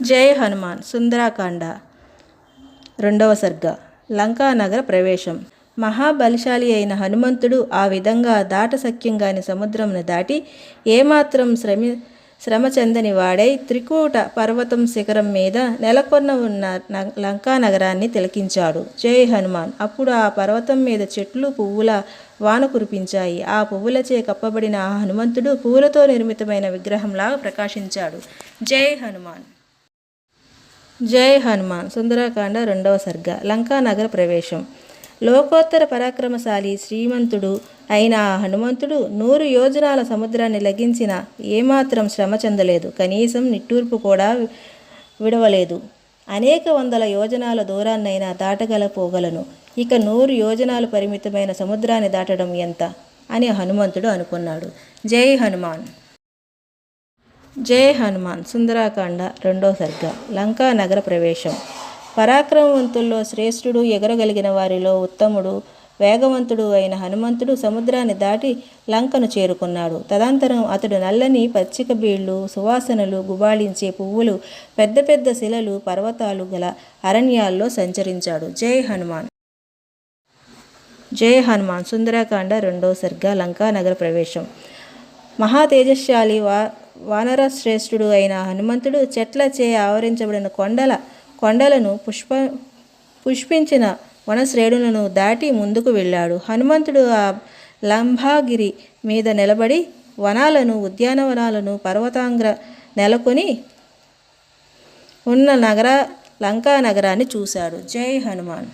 జై హనుమాన్. సుందరాకాండ 2వ సర్గ. లంకానగర ప్రవేశం. మహాబలిశాలి అయిన హనుమంతుడు ఆ విధంగా దాటశక్యంగాని సముద్రమును దాటి ఏమాత్రం శ్రమ చెందని వాడై త్రికూట పర్వతం శిఖరం మీద నెలకొన్న ఉన్న లంకానగరాన్ని తిలకించాడు. జై హనుమాన్. అప్పుడు ఆ పర్వతం మీద చెట్లు పువ్వుల వాన కురిపించాయి. ఆ పువ్వులచే కప్పబడిన ఆ హనుమంతుడు పువ్వులతో నిర్మితమైన విగ్రహంలాగా ప్రకాశించాడు. జై హనుమాన్. జై హనుమాన్. సుందరాకాండ 2వ సర్గ. లంకానగర ప్రవేశం. లోకోత్తర పరాక్రమశాలి శ్రీమంతుడు అయిన ఆ హనుమంతుడు 100 యోజనాల సముద్రాన్ని లగించిన ఏమాత్రం శ్రమ చెందలేదు. కనీసం నిట్టూర్పు కూడా విడవలేదు. అనేక వందల యోజనాల దూరాన్నైనా దాటగలపోగలను. ఇక 100 యోజనాలు పరిమితమైన సముద్రాన్ని దాటడం ఎంత అని హనుమంతుడు అనుకున్నాడు. జై హనుమాన్. జై హనుమాన్. సుందరాకాండ 2వ సర్గ. లంకానగర ప్రవేశం. పరాక్రమవంతుల్లో శ్రేష్ఠుడు, ఎగరగలిగిన వారిలో ఉత్తముడు, వేగవంతుడు అయిన హనుమంతుడు సముద్రాన్ని దాటి లంకను చేరుకున్నాడు. తదనంతరం అతడు నల్లని పచ్చిక బీళ్లు, సువాసనలు గుబాళించే పువ్వులు, పెద్ద పెద్ద శిలలు, పర్వతాలు గల అరణ్యాల్లో సంచరించాడు. జై హనుమాన్. జై హనుమాన్. సుందరాకాండ 2వ సర్గ. లంకానగర ప్రవేశం. మహా తేజశాలి వానర శ్రేష్ఠుడు అయిన హనుమంతుడు చెట్లచే ఆవరించబడిన కొండలను పుష్పించిన వనశ్రేణులను దాటి ముందుకు వెళ్ళాడు. హనుమంతుడు ఆ లంబాగిరి మీద నిలబడి వనాలను, ఉద్యానవనాలను, పర్వతాంగ్ర నెలకొని ఉన్న లంకా నగరాన్ని చూశాడు. జై హనుమాన్.